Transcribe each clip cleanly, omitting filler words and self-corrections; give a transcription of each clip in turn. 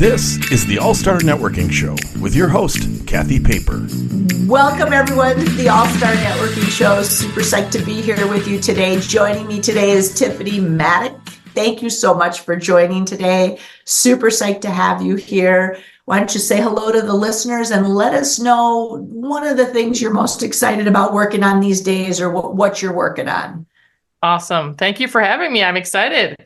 This is the All-Star Networking Show with your host, Kathy Paper. Welcome, everyone, to the All-Star Networking Show. Super psyched to be here with you today. Joining me today is Tiffany, Mattick. Thank you so much for joining today. Super psyched to have you here. Why don't you say hello to the listeners and let us know one of the things you're most excited about working on these days, or what you're working on. Awesome. Thank you for having me. I'm excited.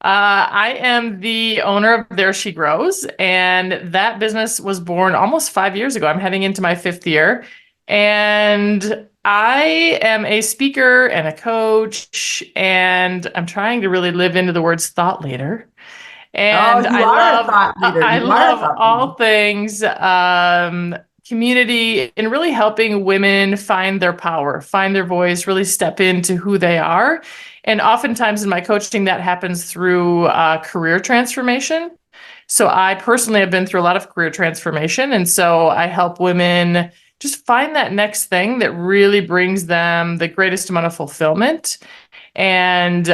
I am the owner of There She Grows, and that business was born almost 5 years ago. I'm heading into my 5th year, and I am a speaker and a coach, and I'm trying to really live into the words thought leader. And you are a thought leader. I love all things community and really helping women find their power, find their voice, really step into who they are. And oftentimes in my coaching, that happens through career transformation. So I personally have been through a lot of career transformation. And so I help women just find that next thing that really brings them the greatest amount of fulfillment and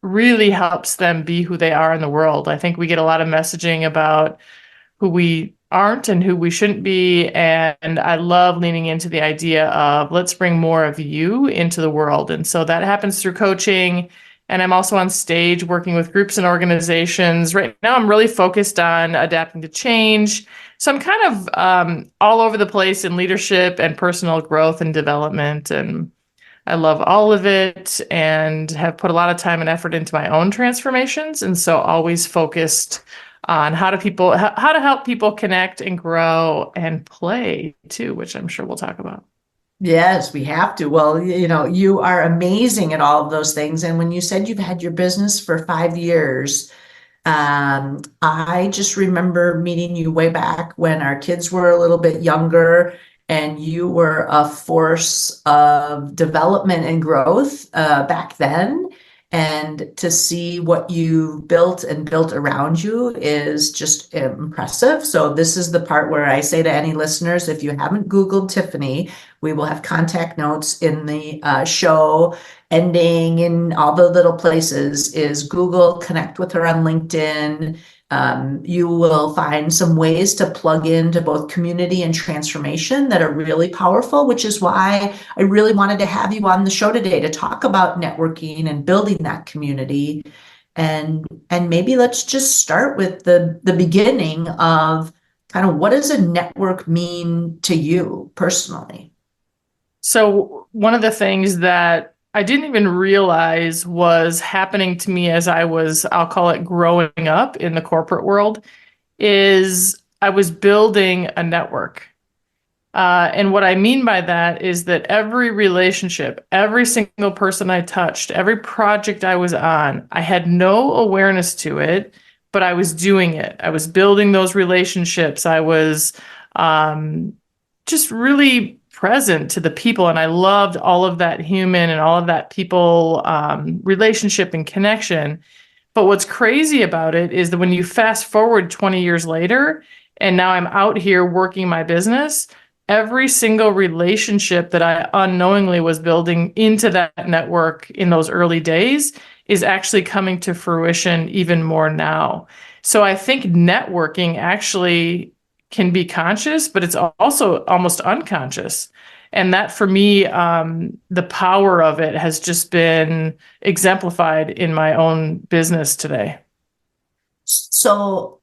really helps them be who they are in the world. I think we get a lot of messaging about who we aren't and who we shouldn't be. And I love leaning into the idea of let's bring more of you into the world. And so that happens through coaching. And I'm also on stage working with groups and organizations. Right now, I'm really focused on adapting to change. So I'm kind of all over the place in leadership and personal growth and development. And I love all of it and have put a lot of time and effort into my own transformations. And so always focused on how to help people connect and grow and play too, which I'm sure we'll talk about. Yes, we have to. Well, you are amazing at all of those things. And when you said you've had your business for 5 years, I just remember meeting you way back when our kids were a little bit younger, and you were a force of development and growth back then. And to see what you built around you is just impressive. So this is the part where I say to any listeners, if you haven't Googled Tiffany, we will have contact notes in the show ending in all the little places, is Google, connect with her on LinkedIn. You will find some ways to plug into both community and transformation that are really powerful, which is why I really wanted to have you on the show today to talk about networking and building that community. And maybe let's just start with the beginning of kind of, what does a network mean to you personally? So one of the things that I didn't even realize was happening to me as I was, I'll call it, growing up in the corporate world, is I was building a network. And what I mean by that is that every relationship, every single person I touched, every project I was on, I had no awareness to it, but I was doing it. I was building those relationships. I was just really present to the people. And I loved all of that human and all of that people relationship and connection. But what's crazy about it is that when you fast forward 20 years later, and now I'm out here working my business, every single relationship that I unknowingly was building into that network in those early days is actually coming to fruition even more now. So I think networking actually can be conscious, but it's also almost unconscious. And that, for me, the power of it has just been exemplified in my own business today. So,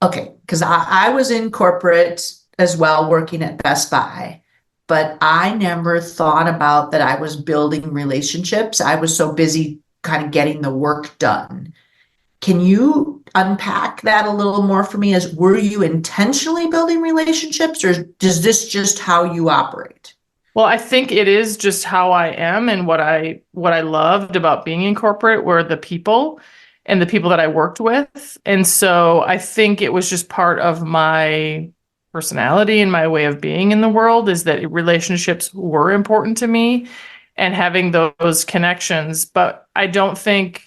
okay, because I was in corporate as well, working at Best Buy, but I never thought about that I was building relationships. I was so busy kind of getting the work done. Can you unpack that a little more for me? As, were you intentionally building relationships, or is this just how you operate? Well, I think it is just how I am, and what I loved about being in corporate were the people and the people that I worked with. And so I think it was just part of my personality and my way of being in the world, is that relationships were important to me and having those connections. But I don't think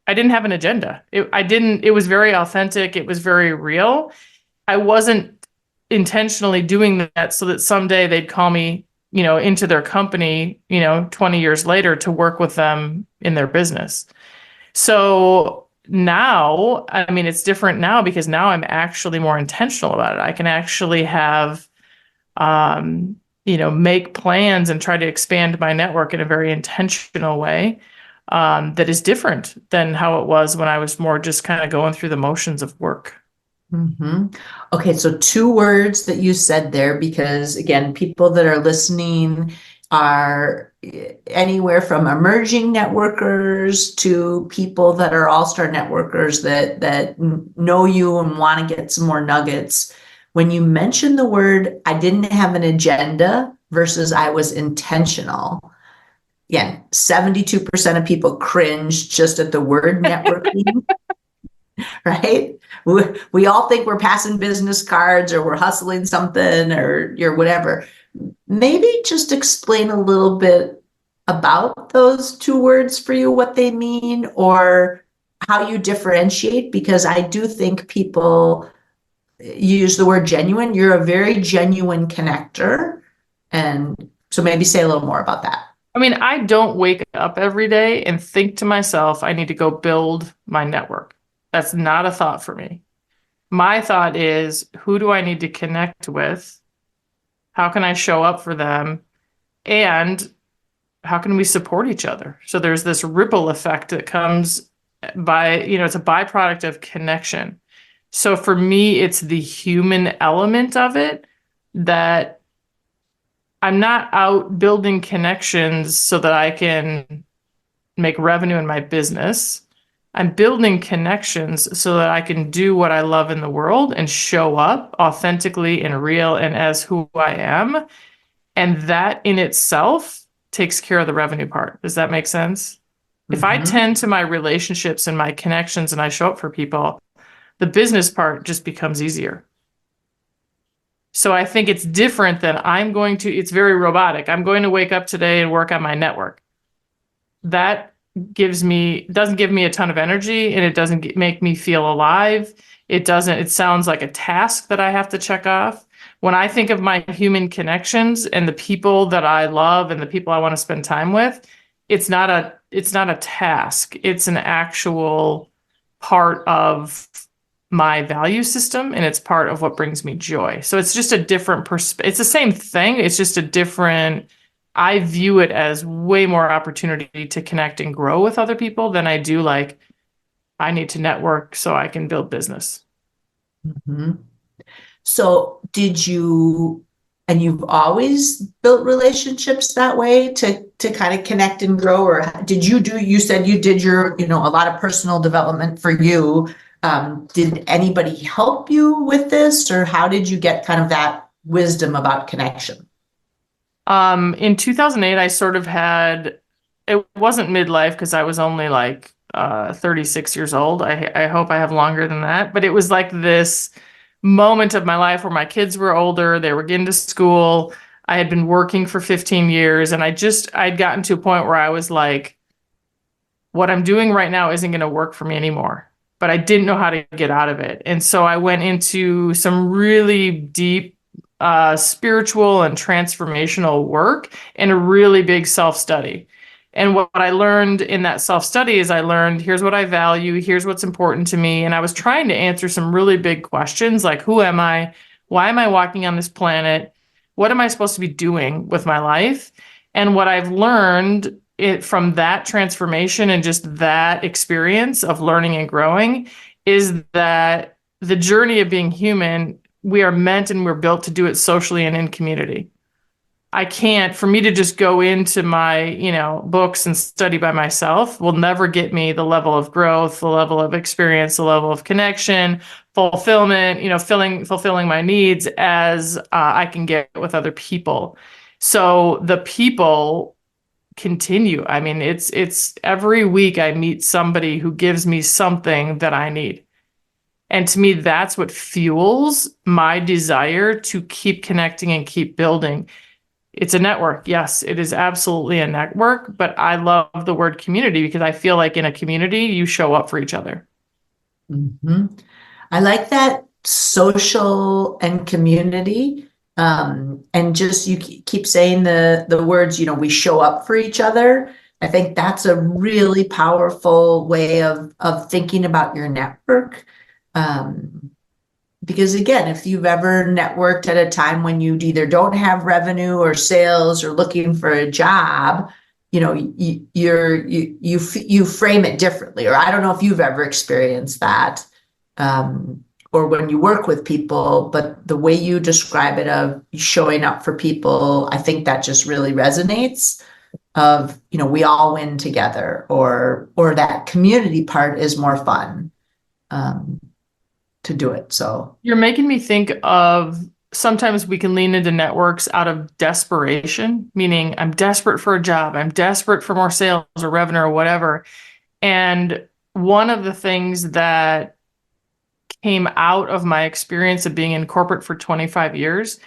I didn't have an agenda. It was very authentic. It was very real. I wasn't intentionally doing that so that someday they'd call me, into their company, 20 years later to work with them in their business. So now, I mean, it's different now because now I'm actually more intentional about it. I can actually have, make plans and try to expand my network in a very intentional way, that is different than how it was when I was more just kind of going through the motions of work. Okay, so 2 words that you said there, because again, people that are listening are anywhere from emerging networkers to people that are all-star networkers that know you and want to get some more nuggets. When you mentioned the word, I didn't have an agenda versus I was intentional. Again, 72% of people cringe just at the word networking. Right? We all think we're passing business cards or we're hustling something or you're whatever. Maybe just explain a little bit about those 2 words for you, what they mean, or how you differentiate, because I do think people use the word genuine. You're a very genuine connector. And so maybe say a little more about that. I mean, I don't wake up every day and think to myself, I need to go build my network. That's not a thought for me. My thought is, who do I need to connect with? How can I show up for them? And how can we support each other? So there's this ripple effect that comes by, it's a byproduct of connection. So for me, it's the human element of it that I'm not out building connections so that I can make revenue in my business. I'm building connections so that I can do what I love in the world and show up authentically and real and as who I am. And that in itself takes care of the revenue part. Does that make sense? If I tend to my relationships and my connections and I show up for people, the business part just becomes easier. So I think it's different than it's very robotic. I'm going to wake up today and work on my network. That doesn't give me a ton of energy, and it doesn't make me feel alive. It sounds like a task that I have to check off. When I think of my human connections and the people that I love and the people I want to spend time with, it's not a task. It's an actual part of my value system, and it's part of what brings me joy. So it's just a different it's the same thing. It's just a different, I view it as way more opportunity to connect and grow with other people than I do like, I need to network so I can build business. So and you've always built relationships that way to kind of connect and grow, or you said you did a lot of personal development for you. Did anybody help you with this, or how did you get kind of that wisdom about connection? In 2008, I sort of it wasn't midlife because I was only like 36 years old. I hope I have longer than that, but it was like this moment of my life where my kids were older, they were getting to school. I had been working for 15 years, and I'd gotten to a point where I was like, what I'm doing right now isn't going to work for me anymore, but I didn't know how to get out of it. And so I went into some really deep spiritual and transformational work and a really big self-study. And what I learned in that self-study is here's what I value, here's what's important to me. And I was trying to answer some really big questions like, who am I? Why am I walking on this planet? What am I supposed to be doing with my life? And what I've learned from that transformation and just that experience of learning and growing is that the journey of being human, we are meant and we're built to do it socially and in community. For me to just go into my, books and study by myself will never get me the level of growth, the level of experience, the level of connection, fulfillment, fulfilling my needs as I can get with other people. So the people continue. I mean, it's every week I meet somebody who gives me something that I need. And to me, that's what fuels my desire to keep connecting and keep building. It's a network. Yes, it is absolutely a network, but I love the word community because I feel like in a community, you show up for each other. I like that, social and community. And just you keep saying the words, we show up for each other. I think that's a really powerful way of thinking about your network. Because again, if you've ever networked at a time when you either don't have revenue or sales or looking for a job, you frame it differently. Or I don't know if you've ever experienced that, or when you work with people, but the way you describe it of showing up for people, I think that just really resonates. Of we all win together, or that community part is more fun. To do it. So you're making me think of sometimes we can lean into networks out of desperation, meaning I'm desperate for a job, I'm desperate for more sales or revenue or whatever. And one of the things that came out of my experience of being in corporate for 25 years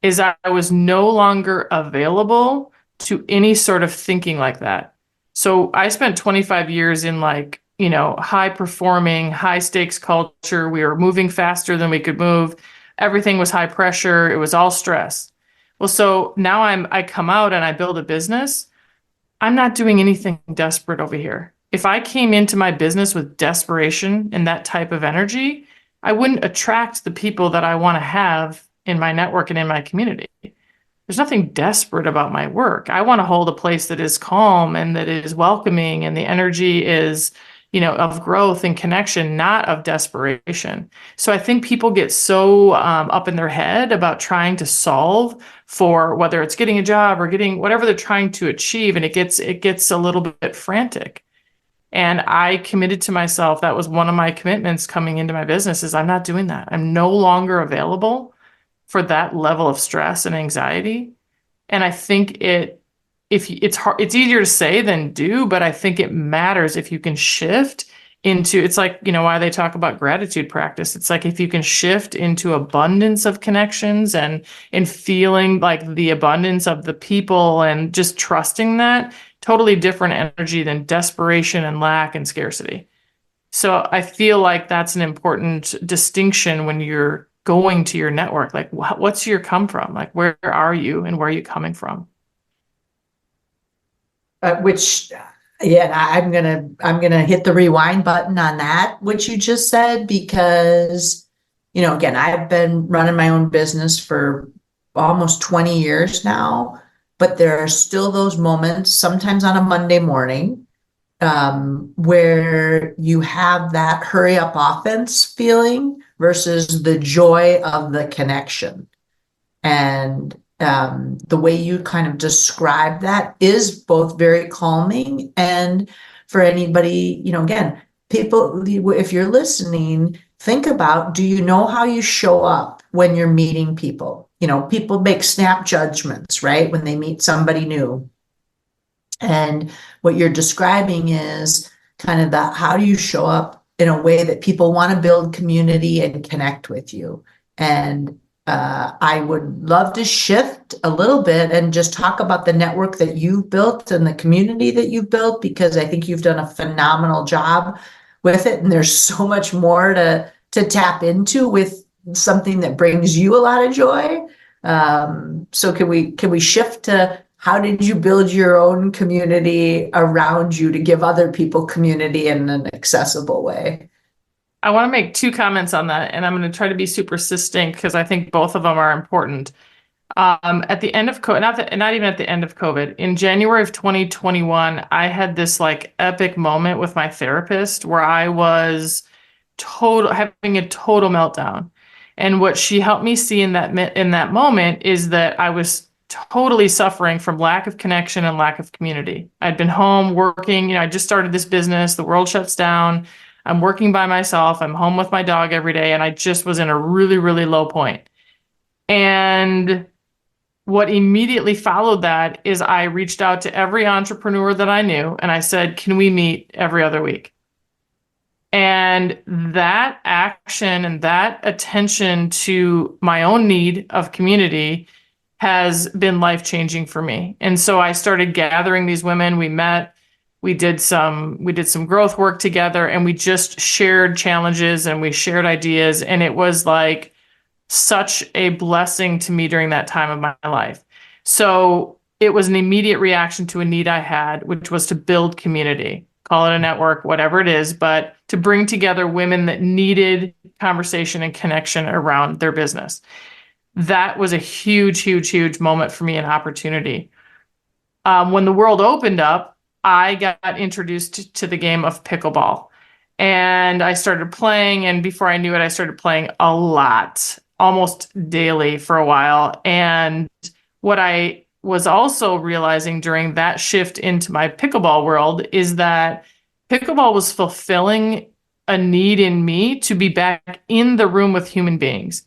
is I was no longer available to any sort of thinking like that. So I spent 25 years in high performing, high stakes culture. We were moving faster than we could move. Everything was high pressure. It was all stress. Well, so now I come out and I build a business. I'm not doing anything desperate over here. If I came into my business with desperation and that type of energy, I wouldn't attract the people that I want to have in my network and in my community. There's nothing desperate about my work. I want to hold a place that is calm and that is welcoming, and the energy is, of growth and connection, not of desperation. So I think people get so up in their head about trying to solve for whether it's getting a job or getting whatever they're trying to achieve, and it gets a little bit frantic. And I committed to myself, that was one of my commitments coming into my business, is I'm not doing that. I'm no longer available for that level of stress and anxiety. And I think it's hard, it's easier to say than do, but I think it matters if you can shift into, it's like, why they talk about gratitude practice. It's like if you can shift into abundance of connections and feeling like the abundance of the people and just trusting that, totally different energy than desperation and lack and scarcity. So I feel like that's an important distinction when you're going to your network. Like, what's your come from? Like, where are you and where are you coming from? I'm gonna hit the rewind button on that, which you just said, because again, I've been running my own business for almost 20 years now, but there are still those moments, sometimes on a Monday morning, where you have that hurry up offense feeling versus the joy of the connection. And the way you kind of describe that is both very calming, and for anybody, again, people, if you're listening, think about, do you know how you show up when you're meeting people? People make snap judgments, right? When they meet somebody new. And what you're describing is kind of how do you show up in a way that people want to build community and connect with you. And I would love to shift a little bit and just talk about the network that you've built and the community that you've built, because I think you've done a phenomenal job with it. And there's so much more to tap into with something that brings you a lot of joy. So can we shift to, how did you build your own community around you to give other people community in an accessible way? I want to make two comments on that, and I'm going to try to be super succinct because I think both of them are important. At the end of COVID, not even at the end of COVID, in January of 2021, I had this epic moment with my therapist where I was having a total meltdown. And what she helped me see in that moment is that I was totally suffering from lack of connection and lack of community. I'd been home working, I just started this business, the world shuts down. I'm working by myself. I'm home with my dog every day. And I just was in a really, really low point. And what immediately followed that is I reached out to every entrepreneur that I knew and I said, can we meet every other week? And that action and that attention to my own need of community has been life-changing for me. And so I started gathering these women. We met, we did some growth work together, and we just shared challenges and we shared ideas. And it was like such a blessing to me during that time of my life. So it was an immediate reaction to a need I had, which was to build community, call it a network, whatever it is, but to bring together women that needed conversation and connection around their business. That was a huge, huge, huge moment for me, an opportunity. When the world opened up, I got introduced to the game of pickleball. And I started playing, and before I knew it, I started playing a lot, almost daily for a while. And what I was also realizing during that shift into my pickleball world is that pickleball was fulfilling a need in me to be back in the room with human beings.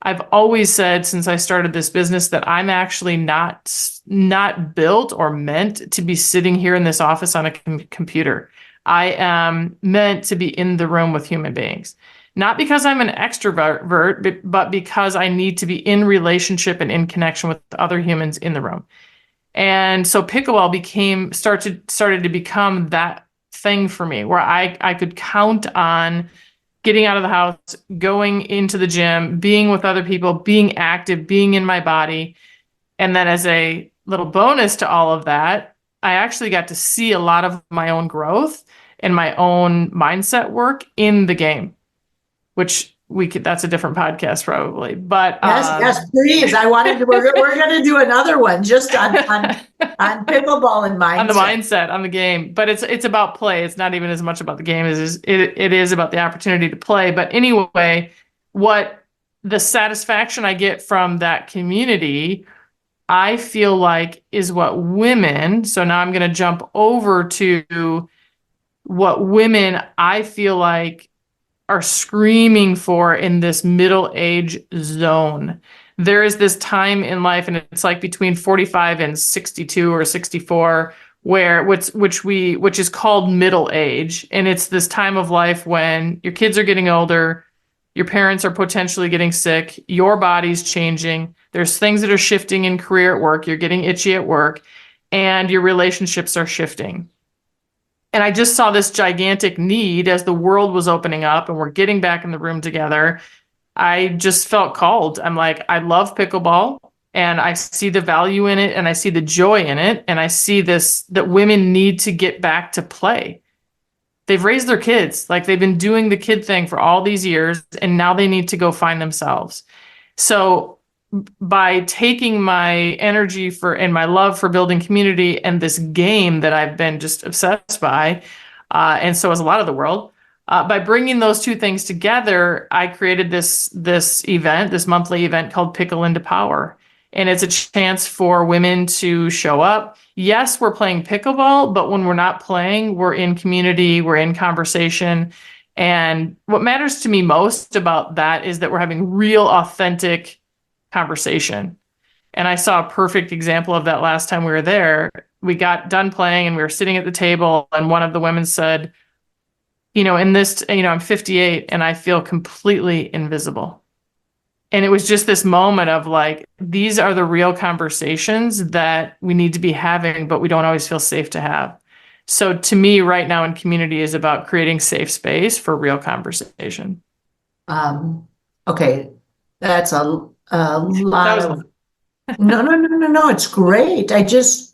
I've always said since I started this business that I'm actually not built or meant to be sitting here in this office on a computer. I am meant to be in the room with human beings. Not because I'm an extrovert, but because I need to be in relationship and in connection with other humans in the room. And so pickleball started to become that thing for me where I could count on getting out of the house, going into the gym, being with other people, being active, being in my body. And then as a little bonus to all of that, I actually got to see a lot of my own growth and my own mindset work in the game, which that's a different podcast probably, but yes, please. We're going to do another one just on pickleball and mindset. On the mindset, on the game, but it's about play. It's not even as much about the game as it is about the opportunity to play. But anyway, what the satisfaction I get from that community, I feel like is what women, so now I'm going to jump over to what women I feel like are screaming for in this middle age zone. There is this time in life, and it's like between 45 and 62 or 64, which is called middle age. And it's this time of life when your kids are getting older, your parents are potentially getting sick, your body's changing, there's things that are shifting in career at work, you're getting itchy at work, and your relationships are shifting. And I just saw this gigantic need as the world was opening up and we're getting back in the room together. I just felt called. I'm like, I love pickleball and I see the value in it and I see the joy in it. And I see that women need to get back to play. They've raised their kids. Like they've been doing the kid thing for all these years and now they need to go find themselves. So by taking my energy and my love for building community and this game that I've been just obsessed by, and so has a lot of the world, by bringing those two things together, I created this monthly event called Pickle into Power. And it's a chance for women to show up. Yes, we're playing pickleball, but when we're not playing, we're in community, we're in conversation. And what matters to me most about that is that we're having real, authentic conversation. And I saw a perfect example of that last time we were there. We got done playing and we were sitting at the table and one of the women said, I'm 58 and I feel completely invisible. And it was just this moment of like, these are the real conversations that we need to be having, but we don't always feel safe to have. So to me right now in community is about creating safe space for real conversation. Okay. That's a lot of no, it's great. I just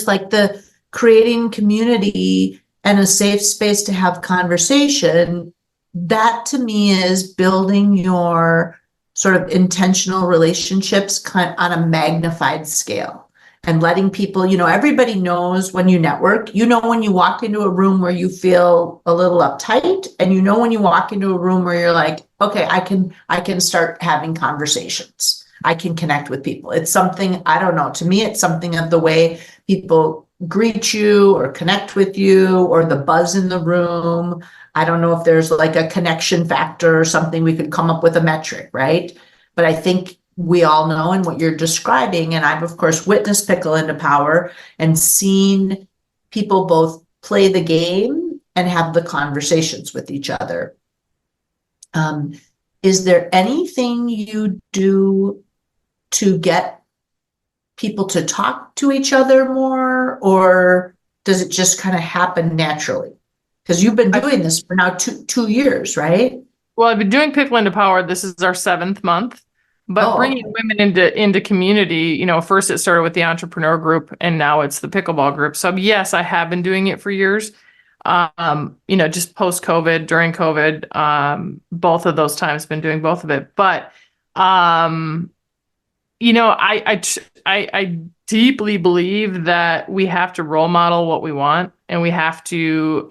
like the creating community and a safe space to have conversation. That to me is building your sort of intentional relationships on a magnified scale and letting people, everybody knows when you network, when you walk into a room where you feel a little uptight and when you walk into a room where you're like, okay, I can start having conversations. I can connect with people. It's something, I don't know, to me, it's something of the way people greet you or connect with you or the buzz in the room. I don't know if there's like a connection factor or something we could come up with a metric, right? But I think we all know in what you're describing, and I've of course witnessed Pickle into Power and seen people both play the game and have the conversations with each other. Is there anything you do to get people to talk to each other more, or does it just kind of happen naturally? Because you've been doing this for now two years, right? Well, I've been doing Pickle into Power. This is our 7th month, But Oh, bringing okay. women into community, first it started with the entrepreneur group and now it's the pickleball group. So yes, I have been doing it for years. Just post COVID, during COVID, both of those times been doing both of it. But um, I deeply believe that we have to role model what we want and we have to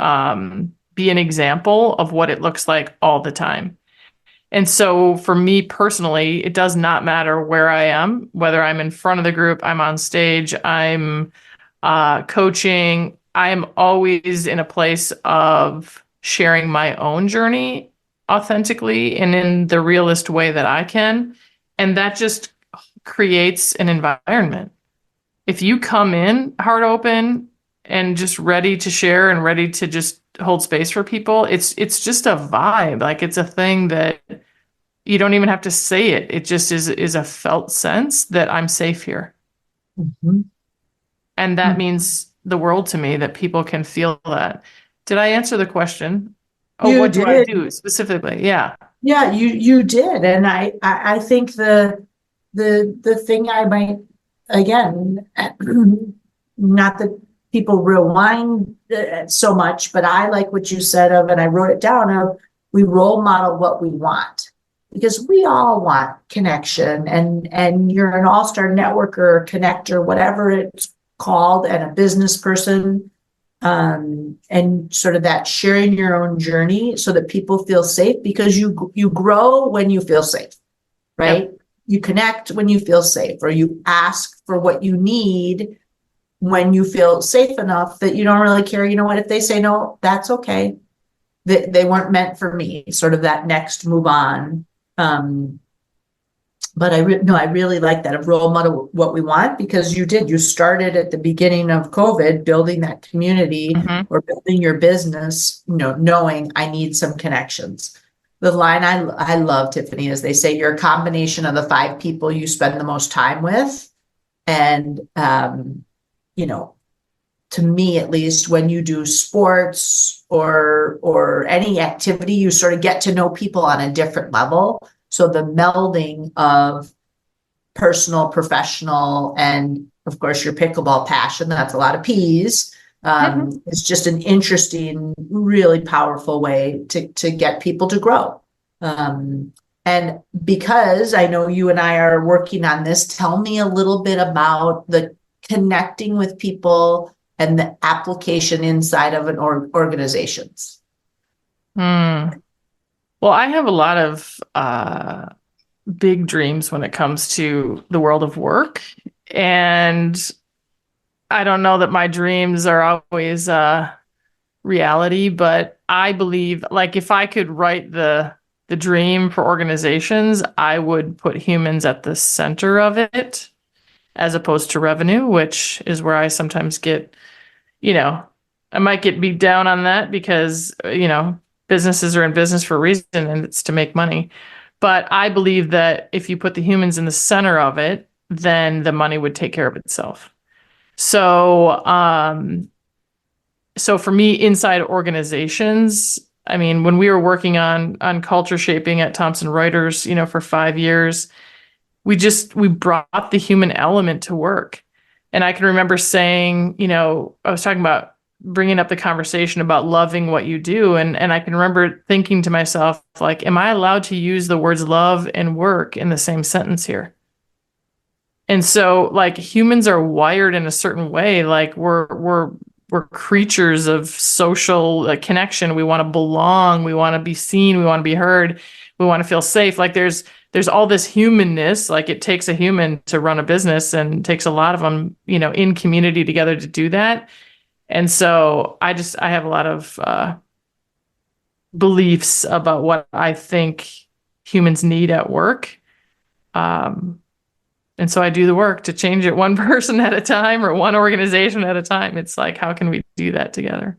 be an example of what it looks like all the time. And so for me personally, it does not matter where I am, whether I'm in front of the group, I'm on stage, I'm coaching, I'm always in a place of sharing my own journey authentically and in the realest way that I can. And that just creates an environment. If you come in heart open and just ready to share and ready to just hold space for people, it's just a vibe. Like it's a thing that you don't even have to say it. It just is a felt sense that I'm safe here. Mhm. And that means the world to me that people can feel that. Did I answer the question? Oh, You what do I did. do specifically? Yeah. Yeah, you did. And I think the thing I might, again, not that people rewind so much, but I like what you said of, and I wrote it down of, we role model what we want because we all want connection, and you're an all-star networker, connector, whatever it's called, and a business person, and sort of that sharing your own journey so that people feel safe, because you grow when you feel safe, right? Yep. You connect when you feel safe, or you ask for what you need when you feel safe enough that you don't really care. You know what? If they say no, that's okay. They weren't meant for me. Sort of that next move on. Um, but I really like that, of role model what we want, because you started at the beginning of COVID building that community Mm-hmm. or building your business, knowing I need some connections. The line I love, Tiffany, is they say you're a combination of the 5 people you spend the most time with. And you know, to me at least, when you do sports or any activity, you sort of get to know people on a different level. So the melding of personal, professional, and of course your pickleball passion, that's a lot of P's. Mm-hmm. It's just an interesting, really powerful way to get people to grow. And because I know you and I are working on this, tell me a little bit about the connecting with people and the application inside of an organizations. Mm. Well, I have a lot of big dreams when it comes to the world of work. And I don't know that my dreams are always reality, but I believe, like, if I could write the dream for organizations, I would put humans at the center of it as opposed to revenue, which is where I sometimes get, you know, I might get beat down on that because, businesses are in business for a reason and it's to make money. But I believe that if you put the humans in the center of it, then the money would take care of itself. So, so for me, inside organizations, I mean, when we were working on culture shaping at Thomson Reuters, for 5 years, we brought the human element to work. And I can remember saying, I was talking about bringing up the conversation about loving what you do. And I can remember thinking to myself, like, am I allowed to use the words love and work in the same sentence here? And so, like, humans are wired in a certain way. Like, we're creatures of social connection. We want to belong. We want to be seen. We want to be heard. We want to feel safe. Like, there's all this humanness. Like, it takes a human to run a business, and it takes a lot of them, in community together to do that. And so I have a lot of beliefs about what I think humans need at work. And so I do the work to change it one person at a time or one organization at a time. It's like, how can we do that together?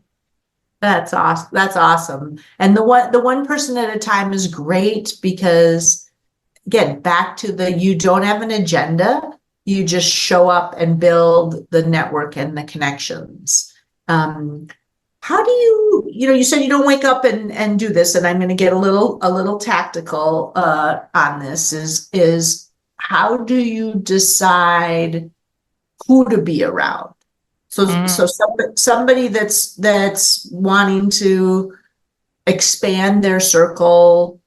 That's awesome. That's awesome. And the one person at a time is great because, again, back to you don't have an agenda. You just show up and build the network and the connections. How do you said you don't wake up and do this, and I'm going to get a little tactical on this, is how do you decide who to be around? So somebody that's wanting to expand their circle,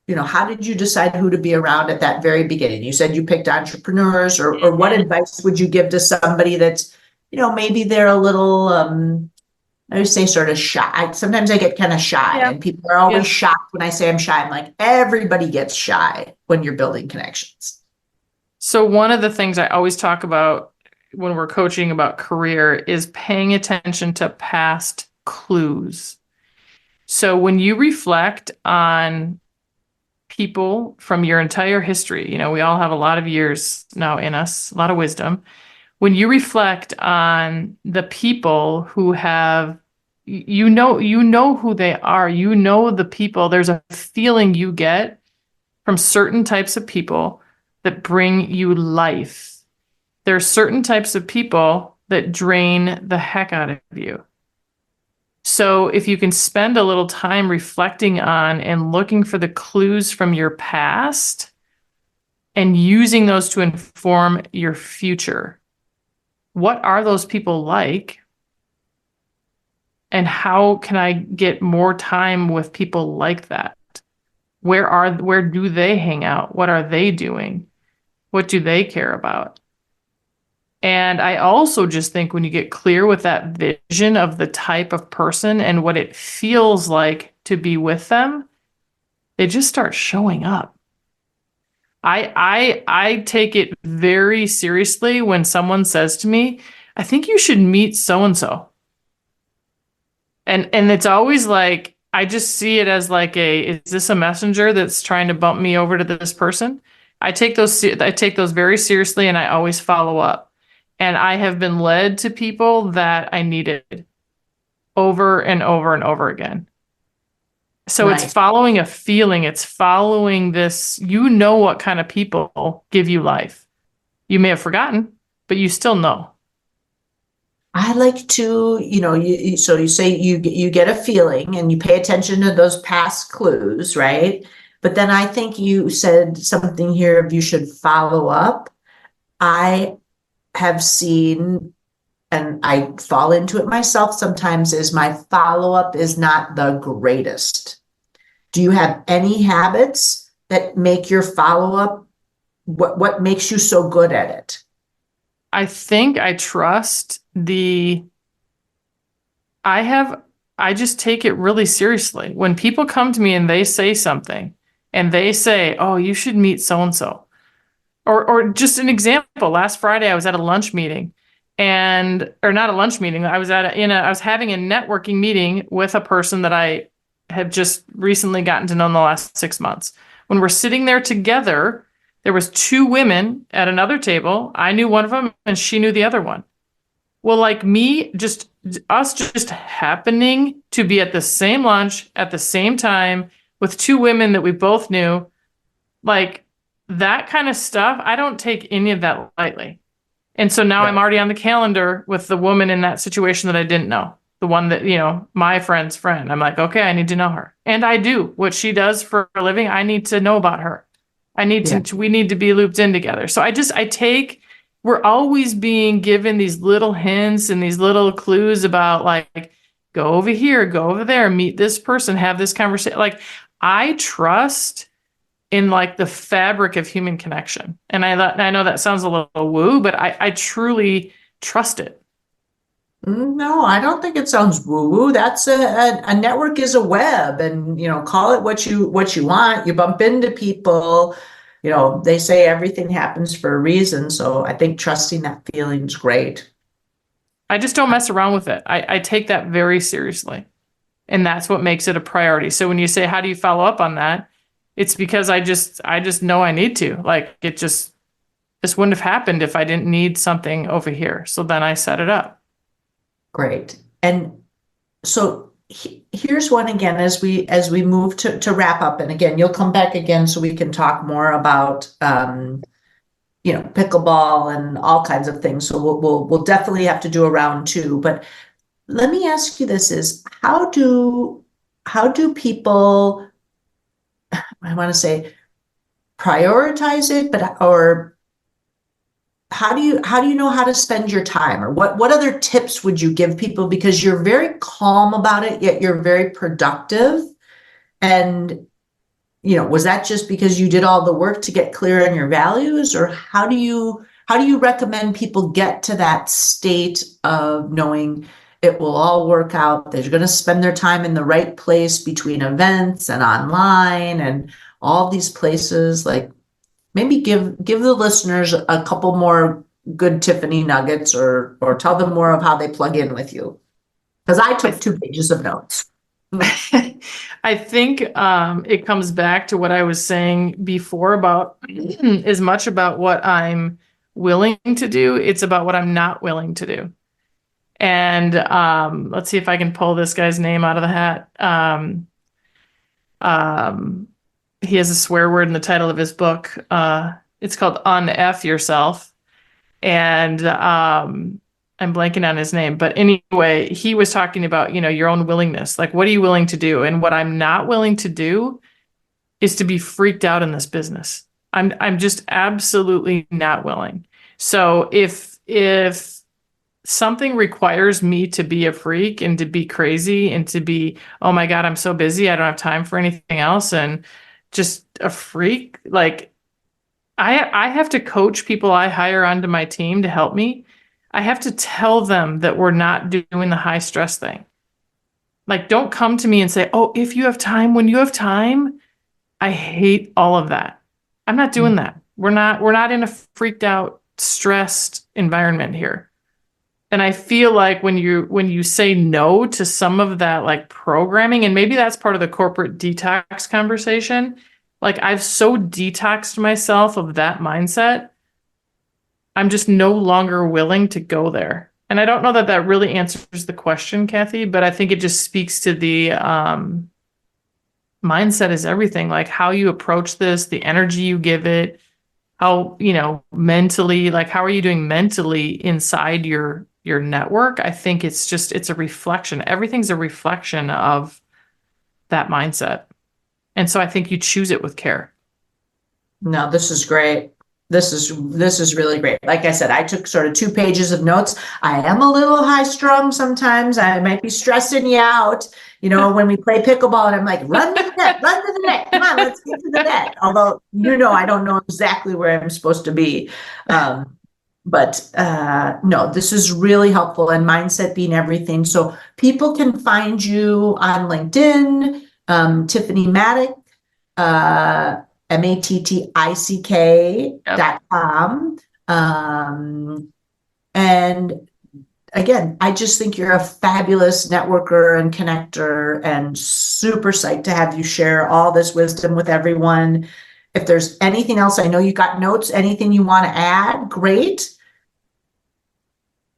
how did you decide who to be around at that very beginning? You said you picked entrepreneurs, or what advice would you give to somebody that's, maybe they're a little, I would say sort of shy. Sometimes I get kind of shy, Yeah. and people are always shocked when I say I'm shy. I'm like, everybody gets shy when you're building connections. So one of the things I always talk about when we're coaching about career is paying attention to past clues. So when you reflect on people from your entire history, we all have a lot of years now in us, a lot of wisdom. When you reflect on the people who have, you know who they are, the people, there's a feeling you get from certain types of people that bring you life. There are certain types of people that drain the heck out of you. So if you can spend a little time reflecting on and looking for the clues from your past and using those to inform your future, what are those people like? And how can I get more time with people like that? Where do they hang out? What are they doing? What do they care about? And I also just think when you get clear with that vision of the type of person and what it feels like to be with them, they just start showing up. I take it very seriously when someone says to me, I think you should meet so and so. And it's always like, I just see it as like is this a messenger that's trying to bump me over to this person? I take those very seriously, and I always follow up. And I have been led to people that I needed over and over and over again. So Right. it's following a feeling. It's following this, what kind of people give you life. You may have forgotten, but you still know. I like to, so you say you get a feeling and you pay attention to those past clues, right? But then I think you said something here of you should follow up. I have seen, and I fall into it myself sometimes, is my follow-up is not the greatest. Do you have any habits that make your follow-up, what makes you so good at it? I think I trust I just take it really seriously. When people come to me and they say something and they say, oh, you should meet so-and-so. Or just an example, last Friday I was at a lunch meeting or not a lunch meeting. I was I was having a networking meeting with a person that I have just recently gotten to know in the last 6 months. When we're sitting there together, there was 2 women at another table. I knew one of them and she knew the other one. Well, like us just happening to be at the same lunch at the same time with 2 women that we both knew, like that kind of stuff, I don't take any of that lightly. And so now I'm already on the calendar with the woman in that situation that I didn't know. The one that, my friend's friend. I'm like, okay, I need to know her. And I do. What she does for a living, I need to know about her. We need to be looped in together. So we're always being given these little hints and these little clues about like, go over here, go over there, meet this person, have this conversation. Like, I trust in like the fabric of human connection. And I know that sounds a little woo, but I truly trust it. No, I don't think it sounds woo-woo. That's a network is a web, and call it what you want. You bump into people. They say everything happens for a reason. So I think trusting that feeling is great. I just don't mess around with it. I take that very seriously. And that's what makes it a priority. So when you say, how do you follow up on that? It's because I just know I need to. Like, this wouldn't have happened if I didn't need something over here. So then I set it up. Great. And so here's one again as we move to wrap up. And again, you'll come back again so we can talk more about pickleball and all kinds of things. So we'll definitely have to do a round 2. But let me ask you this: is how do people, I want to say, prioritize it, or how do you know how to spend your time, or what other tips would you give people? Because you're very calm about it, yet you're very productive. And, was that just because you did all the work to get clear on your values, or how do you recommend people get to that state of knowing it will all work out? They're going to spend their time in the right place between events and online and all these places. Like, maybe give the listeners a couple more good Tiffany nuggets, or tell them more of how they plug in with you. Because I took 2 pages of notes. I think it comes back to what I was saying before about as much about what I'm willing to do. It's about what I'm not willing to do. And let's see if I can pull this guy's name out of the hat. He has a swear word in the title of his book. It's called Un-F Yourself. And I'm blanking on his name. But anyway, he was talking about, your own willingness. Like, what are you willing to do? And what I'm not willing to do is to be freaked out in this business. I'm just absolutely not willing. So if something requires me to be a freak and to be crazy and to be, oh my God, I'm so busy, I don't have time for anything else, and just a freak, like I have to coach people I hire onto my team to help me. I have to tell them that we're not doing the high stress thing. Like, don't come to me and say, oh, if you have time, when you have time. I hate all of that. I'm not doing that. We're not in a freaked out, stressed environment here. And I feel like when you say no to some of that, like, programming, and maybe that's part of the corporate detox conversation, like, I've so detoxed myself of that mindset, I'm just no longer willing to go there. And I don't know that that really answers the question, Kathy, but I think it just speaks to the mindset is everything. Like, how you approach this, the energy you give it, how, mentally, like, how are you doing mentally inside your network? I think it's a reflection. Everything's a reflection of that mindset. And so I think you choose it with care. No, this is great. This is really great. Like I said, I took sort of 2 pages of notes. I am a little high strung sometimes. I might be stressing you out, when we play pickleball, and I'm like, run to the net, come on, let's get to the net. Although, I don't know exactly where I'm supposed to be. But no, this is really helpful, and mindset being everything. So people can find you on LinkedIn, Tiffany Mattick, mattick.com. And again, I just think you're a fabulous networker and connector, and super psyched to have you share all this wisdom with everyone. If there's anything else, I know you got notes, anything you want to add, great.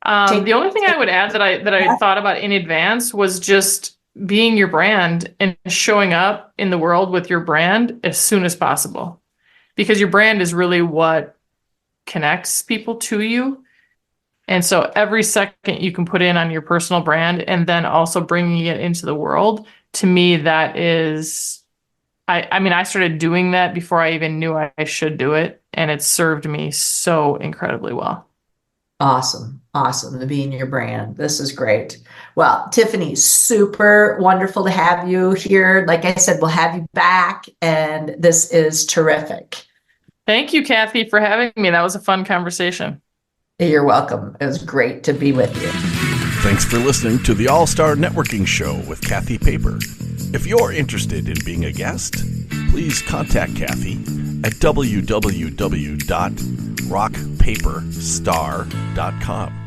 The only thing I would add that I thought about in advance was just being your brand and showing up in the world with your brand as soon as possible, because your brand is really what connects people to you. And so every second you can put in on your personal brand and then also bringing it into the world, to me, that is, I started doing that before I even knew I should do it. And it served me so incredibly well. Awesome. To be in your brand. This is great. Well, Tiffany, super wonderful to have you here. Like I said, we'll have you back, and this is terrific. Thank you, Kathy, for having me. That was a fun conversation. You're welcome. It was great to be with you. Thanks for listening to the All-Star Networking Show with Kathy Paper. If you're interested in being a guest, please contact Kathy at www.rockpaperstar.com.